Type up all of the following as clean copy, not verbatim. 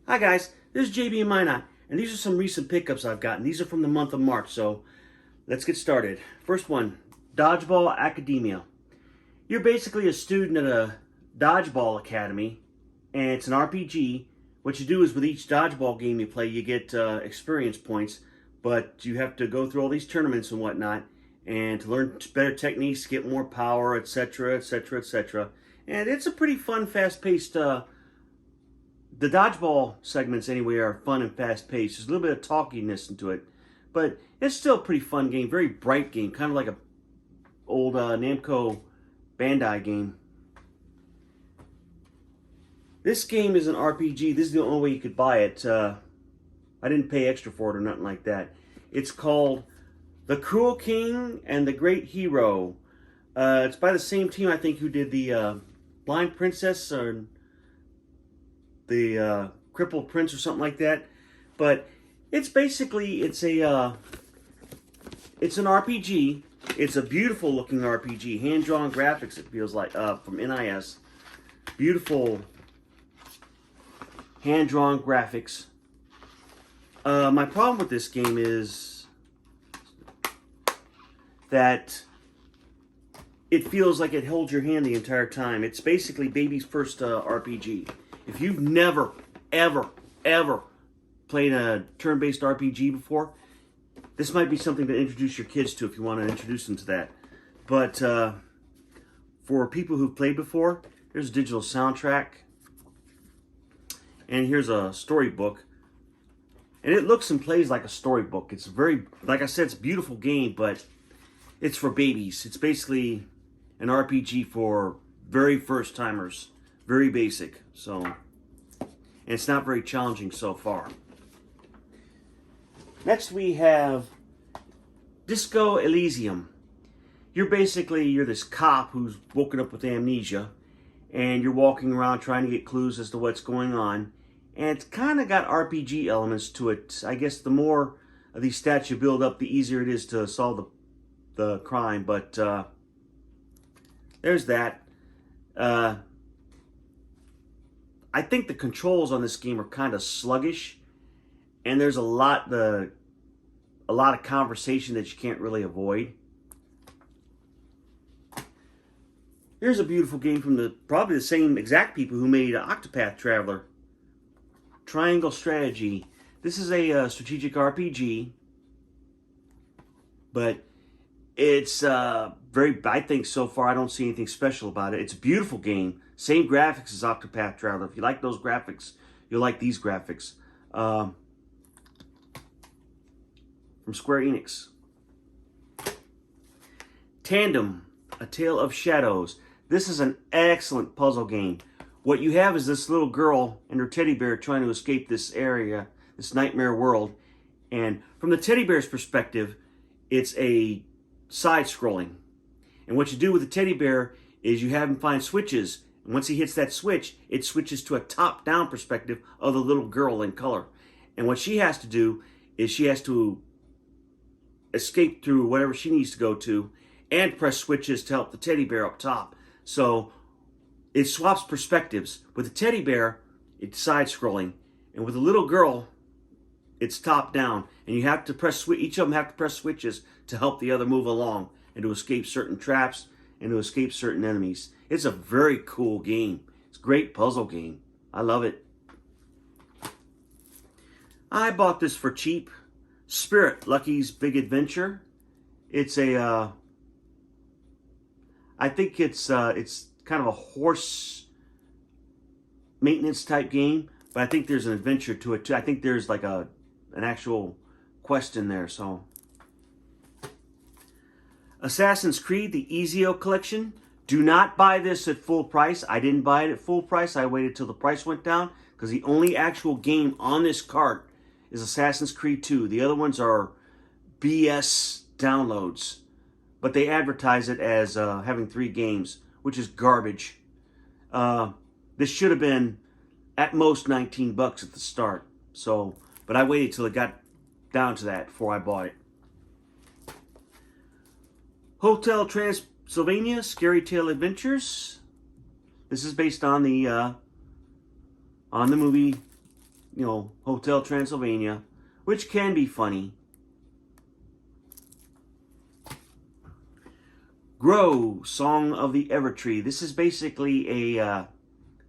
Hi guys, this is JB and Minot, and these are some recent pickups I've gotten. These are from the month of March, so let's get started. First one, Dodgeball Academia. You're basically a student at a dodgeball academy, and it's an RPG. What you do is with each dodgeball game you play, you get experience points, but you have to go through all these tournaments and whatnot, and to learn better techniques, get more power, etc., etc., etc. And it's a pretty fun, fast-paced the dodgeball segments anyway are fun and fast paced. There's a little bit of talkiness into it, but it's still a pretty fun game, very bright game, kind of like a old Namco Bandai game. This game is an RPG. This is the only way you could buy it. I didn't pay extra for it or nothing like that. It's called The Cruel King and the Great Hero. It's by the same team, I think, who did the Blind Princess or the Crippled Prince or something like that. But it's basically, it's an RPG. It's a beautiful looking RPG. Hand-drawn graphics, it feels like, from NIS. Beautiful hand-drawn graphics. My problem with this game is that it feels like it holds your hand the entire time. It's basically baby's first RPG. If you've never, ever, ever played a turn-based RPG before, this might be something to introduce your kids to if you want to introduce them to that. But for people who've played before, there's a digital soundtrack. And here's a storybook. And it looks and plays like a storybook. It's very, like I said, it's a beautiful game, but it's for babies. It's basically an RPG for very first-timers. Very basic, so, and it's not very challenging so far. Next we have Disco Elysium. You're this cop who's woken up with amnesia, and you're walking around trying to get clues as to what's going on, and it's kind of got RPG elements to it. I guess the more of these stats you build up, the easier it is to solve the crime, but there's that. I think the controls on this game are kind of sluggish, and there's a lot of conversation that you can't really avoid. Here's a beautiful game from probably the same exact people who made Octopath Traveler. Triangle Strategy. This is a strategic RPG, but it's I think so far I don't see anything special about it. It's a beautiful game. Same graphics as Octopath Traveler. If you like those graphics, you'll like these graphics. From Square Enix. Tandem, A Tale of Shadows. This is an excellent puzzle game. What you have is this little girl and her teddy bear trying to escape this area, this nightmare world. And from the teddy bear's perspective, it's a side-scrolling. And what you do with the teddy bear is you have him find switches. And once he hits that switch, it switches to a top-down perspective of the little girl in color. And what she has to do is she has to escape through whatever she needs to go to and press switches to help the teddy bear up top. So it swaps perspectives. With the teddy bear, it's side-scrolling. And with the little girl, it's top-down. And you have to press each of them have to press switches to help the other move along and to escape certain traps and to escape certain enemies. It's a very cool game. It's a great puzzle game. I love it. I bought this for cheap. Spirit, Lucky's Big Adventure. It's a, I think it's kind of a horse maintenance type game, but I think there's an adventure to it too. I think there's like an actual quest in there, so. Assassin's Creed, the Ezio Collection. Do not buy this at full price. I didn't buy it at full price. I waited till the price went down because the only actual game on this cart is Assassin's Creed 2. The other ones are BS downloads. But they advertise it as having 3 games, which is garbage. This should have been at most $19 at the start. So, but I waited till it got down to that before I bought it. Hotel Transylvania, Scary Tale Adventures. This is based on the movie Hotel Transylvania, which can be funny. Grow, Song of the Evertree. This is basically a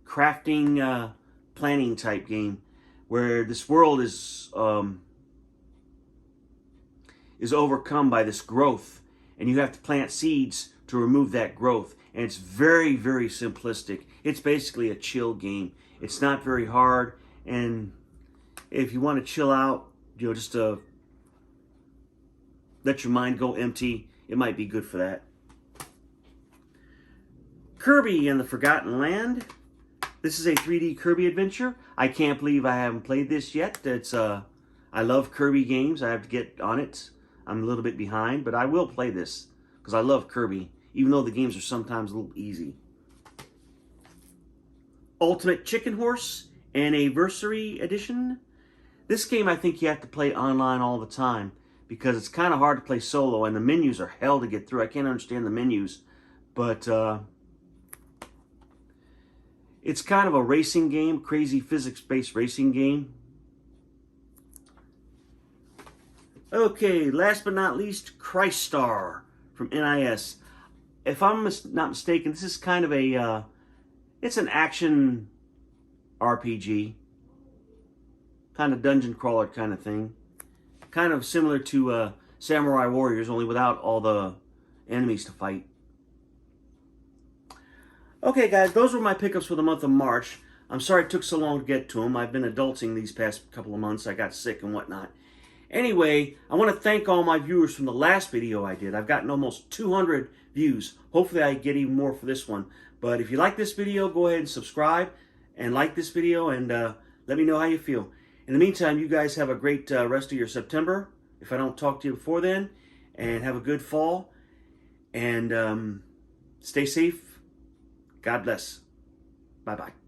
crafting, planning type game where this world is overcome by this growth, and you have to plant seeds to remove that growth. And it's very, very simplistic. It's basically a chill game. It's not very hard, and if you want to chill out, just let your mind go empty, it might be good for that. Kirby and the Forgotten Land. This is a 3D Kirby adventure. I can't believe I haven't played this yet. I love Kirby games. I have to get on it. I'm a little bit behind, but I will play this because I love Kirby, even though the games are sometimes a little easy. Ultimate Chicken Horse Anniversary Edition. This game I think you have to play online all the time because it's kind of hard to play solo, and the menus are hell to get through. I can't understand the menus, but it's kind of a racing game, crazy physics-based racing game. Okay, last but not least, Christ Star from NIS. If I'm not mistaken, this is kind of it's an action RPG, kind of dungeon crawler kind of thing. Kind of similar to Samurai Warriors, only without all the enemies to fight. Okay, guys, those were my pickups for the month of March. I'm sorry it took so long to get to them. I've been adulting these past couple of months. I got sick and whatnot. Anyway, I want to thank all my viewers from the last video I did. I've gotten almost 200 views. Hopefully I get even more for this one. But if you like this video, go ahead and subscribe and like this video, and let me know how you feel. In the meantime, you guys have a great rest of your September, if I don't talk to you before then, and have a good fall, and stay safe. God bless. Bye-bye.